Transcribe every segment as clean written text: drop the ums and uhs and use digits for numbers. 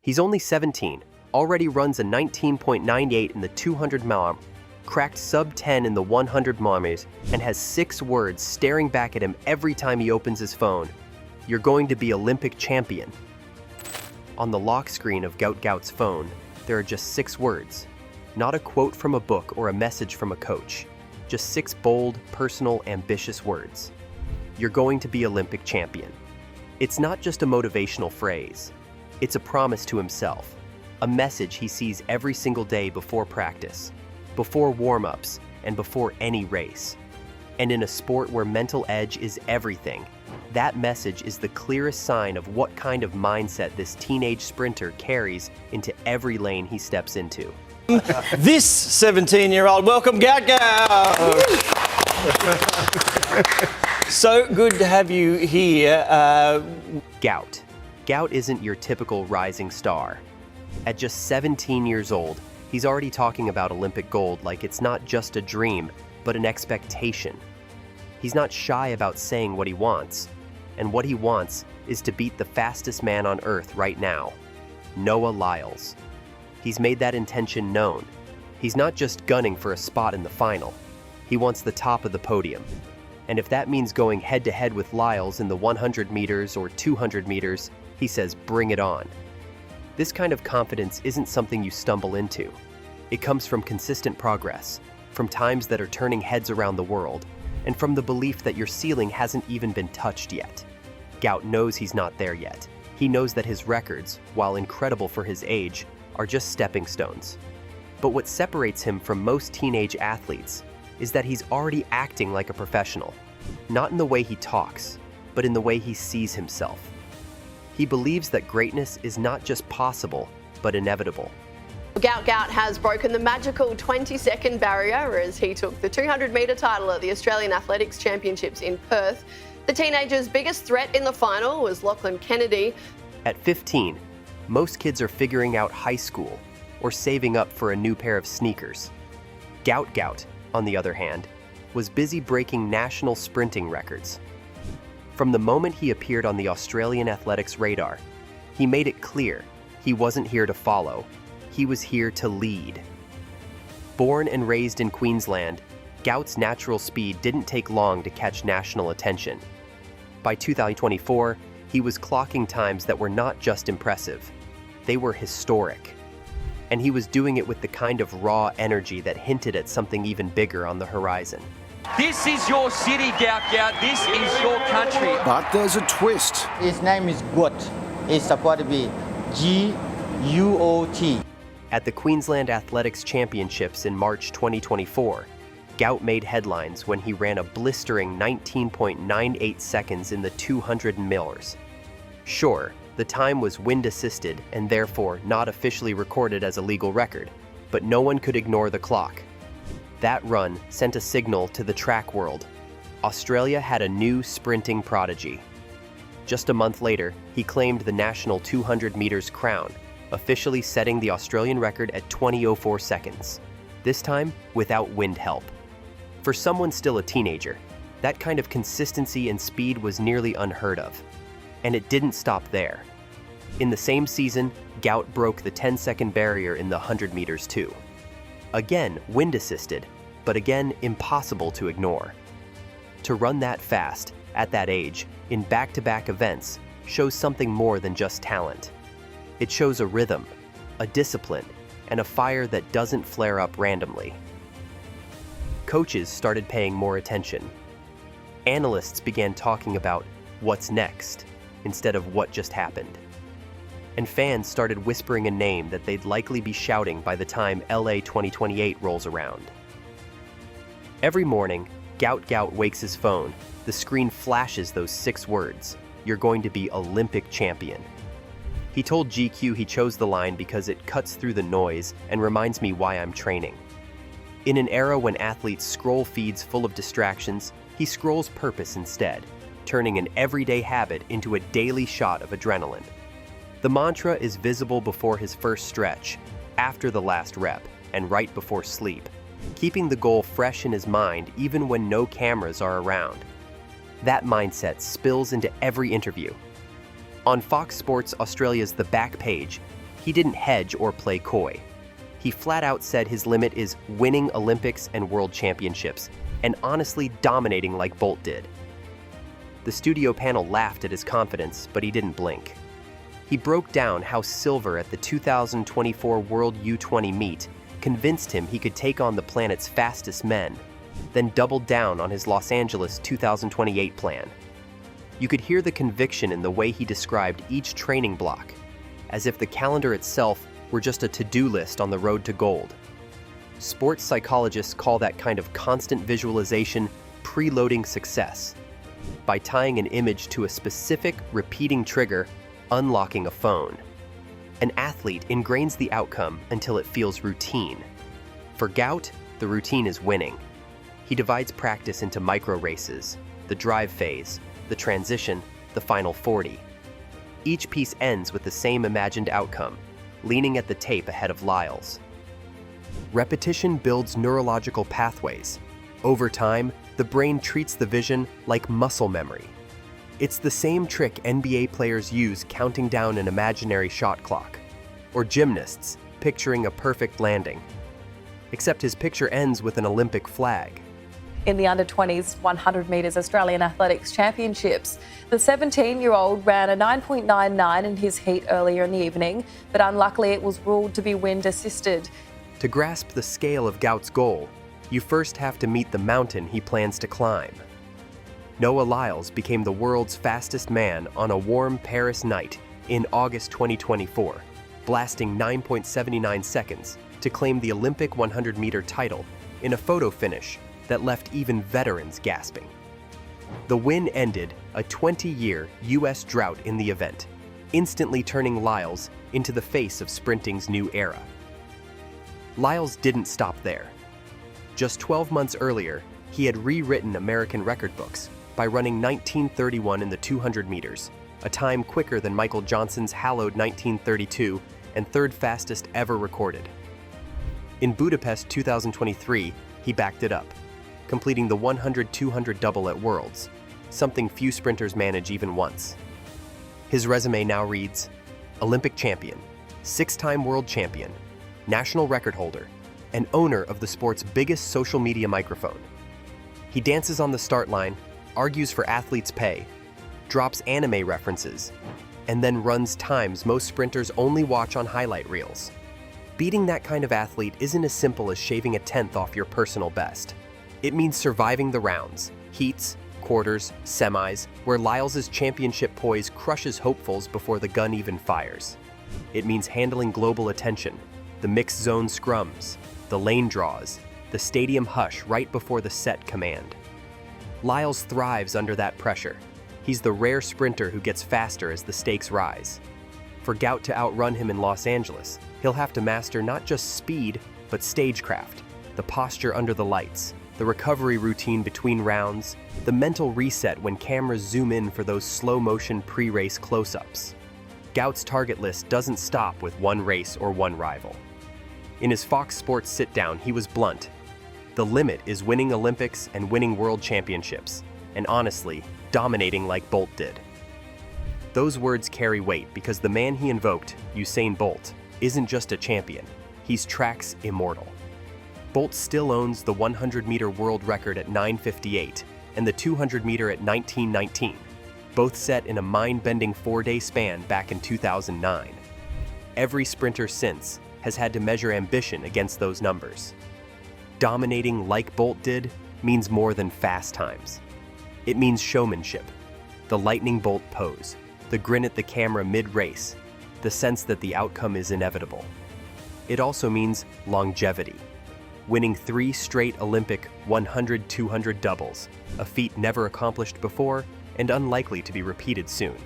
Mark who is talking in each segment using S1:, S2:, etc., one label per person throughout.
S1: He's only 17, already runs a 19.98 in the 200 mile, cracked sub-10 in the 100 miles, and has 6 words staring back at him every time he opens his phone. You're going to be Olympic champion. On the lock screen of Gout Gout's phone, there are just 6 words. Not a quote from a book or a message from a coach. Just 6 bold, personal, ambitious words. You're going to be Olympic champion. It's not just a motivational phrase. It's a promise to himself. A message he sees every single day before practice, before warm-ups, and before any race. And in a sport where mental edge is everything, that message is the clearest sign of what kind of mindset this teenage sprinter carries into every lane he steps into.
S2: This 17-year-old, welcome Gout Gout! So good to have you here.
S1: Gout. Gout isn't your typical rising star. At just 17 years old, he's already talking about Olympic gold like it's not just a dream, but an expectation. He's not shy about saying what he wants, and what he wants is to beat the fastest man on Earth right now, Noah Lyles. He's made that intention known. He's not just gunning for a spot in the final. He wants the top of the podium. And if that means going head-to-head with Lyles in the 100 meters or 200 meters, he says bring it on. This kind of confidence isn't something you stumble into. It comes from consistent progress, from times that are turning heads around the world, and from the belief that your ceiling hasn't even been touched yet. Gout knows he's not there yet. He knows that his records, while incredible for his age, are just stepping stones. But what separates him from most teenage athletes is that he's already acting like a professional, not in the way he talks, but in the way he sees himself. He believes that greatness is not just possible, but inevitable.
S3: Gout Gout has broken the magical 20-second barrier as he took the 200-metre title at the Australian Athletics Championships in Perth. The teenager's biggest threat in the final was Lachlan Kennedy.
S1: At 15, most kids are figuring out high school or saving up for a new pair of sneakers. Gout Gout, on the other hand, was busy breaking national sprinting records. From the moment he appeared on the Australian athletics radar, he made it clear he wasn't here to follow, he was here to lead. Born and raised in Queensland, Gout's natural speed didn't take long to catch national attention. By 2024, he was clocking times that were not just impressive, they were historic. And he was doing it with the kind of raw energy that hinted at something even bigger on the horizon.
S4: This is your city, Gout Gout. This is your country.
S5: But there's a twist.
S6: His name is Gout. It's supposed to be G-U-O-T.
S1: At the Queensland Athletics Championships in March 2024, Gout made headlines when he ran a blistering 19.98 seconds in the 200 millers. Sure, the time was wind-assisted and therefore not officially recorded as a legal record, but no one could ignore the clock. That run sent a signal to the track world. Australia had a new sprinting prodigy. Just a month later, he claimed the national 200 meters crown, officially setting the Australian record at 20:04 seconds, this time without wind help. For someone still a teenager, that kind of consistency and speed was nearly unheard of. And it didn't stop there. In the same season, Gout broke the 10-second barrier in the 100 meters too. Again, wind-assisted, but again, impossible to ignore. To run that fast, at that age, in back-to-back events, shows something more than just talent. It shows a rhythm, a discipline, and a fire that doesn't flare up randomly. Coaches started paying more attention. Analysts began talking about what's next, instead of what just happened. And fans started whispering a name that they'd likely be shouting by the time LA 2028 rolls around. Every morning, Gout Gout wakes his phone. The screen flashes those 6 words, "You're going to be Olympic champion." He told GQ he chose the line because it cuts through the noise and reminds me why I'm training. In an era when athletes scroll feeds full of distractions, he scrolls purpose instead, turning an everyday habit into a daily shot of adrenaline. The mantra is visible before his first stretch, after the last rep, and right before sleep, keeping the goal fresh in his mind even when no cameras are around. That mindset spills into every interview. On Fox Sports Australia's The Back Page, He didn't hedge or play coy. He flat out said his limit is winning Olympics and World Championships, and honestly dominating like Bolt did. The studio panel laughed at his confidence, but he didn't blink. He broke down how silver at the 2024 World U20 meet convinced him he could take on the planet's fastest men, then doubled down on his Los Angeles 2028 plan. You could hear the conviction in the way he described each training block, as if the calendar itself were just a to-do list on the road to gold. Sports psychologists call that kind of constant visualization preloading success, by tying an image to a specific repeating trigger, unlocking a phone. An athlete ingrains the outcome until it feels routine. For Gout, the routine is winning. He divides practice into micro races, the drive phase, the transition, the final 40. Each piece ends with the same imagined outcome, leaning at the tape ahead of Lyles. Repetition builds neurological pathways. Over time, the brain treats the vision like muscle memory. It's the same trick NBA players use counting down an imaginary shot clock, or gymnasts picturing a perfect landing. Except his picture ends with an Olympic flag.
S5: In the under-20s 100 metres Australian Athletics Championships, the 17-year-old ran a 9.99 in his heat earlier in the evening, but unluckily it was ruled to be wind-assisted.
S1: To grasp the scale of Gout's goal, you first have to meet the mountain he plans to climb. Noah Lyles became the world's fastest man on a warm Paris night in August 2024, blasting 9.79 seconds to claim the Olympic 100-meter title in a photo finish that left even veterans gasping. The win ended a 20-year U.S. drought in the event, instantly turning Lyles into the face of sprinting's new era. Lyles didn't stop there. Just 12 months earlier, he had rewritten American record books by running 19:31 in the 200 meters, a time quicker than Michael Johnson's hallowed 19:32 and third fastest ever recorded. In Budapest 2023, he backed it up, completing the 100-200 double at Worlds, something few sprinters manage even once. His resume now reads: Olympic champion, 6-time world champion, national record holder, and owner of the sport's biggest social media microphone. He dances on the start line, argues for athletes' pay, drops anime references, and then runs times most sprinters only watch on highlight reels. Beating that kind of athlete isn't as simple as shaving a tenth off your personal best. It means surviving the rounds, heats, quarters, semis, where Lyles' championship poise crushes hopefuls before the gun even fires. It means handling global attention, the mixed zone scrums, the lane draws, the stadium hush right before the set command. Lyles thrives under that pressure. He's the rare sprinter who gets faster as the stakes rise. For Gout to outrun him in Los Angeles, he'll have to master not just speed, but stagecraft, the posture under the lights, the recovery routine between rounds, the mental reset when cameras zoom in for those slow-motion pre-race close-ups. Gout's target list doesn't stop with one race or one rival. In his Fox Sports sit-down, he was blunt. The limit is winning Olympics and winning World Championships, and honestly, dominating like Bolt did. Those words carry weight because the man he invoked, Usain Bolt, isn't just a champion, he's track's immortal. Bolt still owns the 100-meter world record at 9:58 and the 200-meter at 19:19, both set in a mind-bending 4-day span back in 2009. Every sprinter since has had to measure ambition against those numbers. Dominating like Bolt did means more than fast times. It means showmanship, the lightning bolt pose, the grin at the camera mid-race, the sense that the outcome is inevitable. It also means longevity, winning 3 straight Olympic 100-200 doubles, a feat never accomplished before and unlikely to be repeated soon.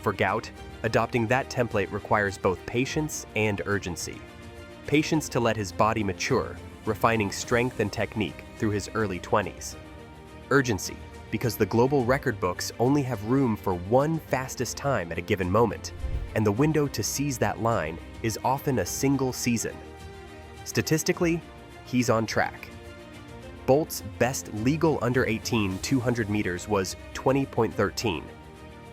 S1: For Gout, adopting that template requires both patience and urgency. Patience to let his body mature, refining strength and technique through his early 20s. Urgency, because the global record books only have room for one fastest time at a given moment, and the window to seize that line is often a single season. Statistically, he's on track. Bolt's best legal under-18 200 meters was 20.13.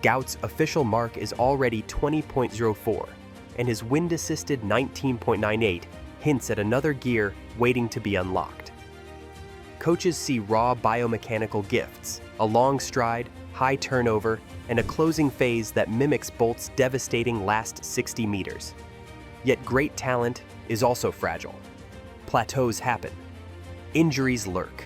S1: Gout's official mark is already 20.04, and his wind-assisted 19.98 hints at another gear waiting to be unlocked. Coaches see raw biomechanical gifts, a long stride, high turnover, and a closing phase that mimics Bolt's devastating last 60 meters. Yet great talent is also fragile. Plateaus happen. Injuries lurk.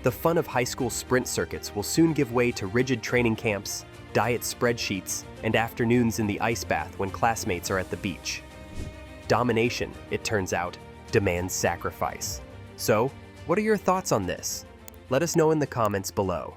S1: The fun of high school sprint circuits will soon give way to rigid training camps, diet spreadsheets, and afternoons in the ice bath when classmates are at the beach. Domination, it turns out, demands sacrifice. So, what are your thoughts on this? Let us know in the comments below.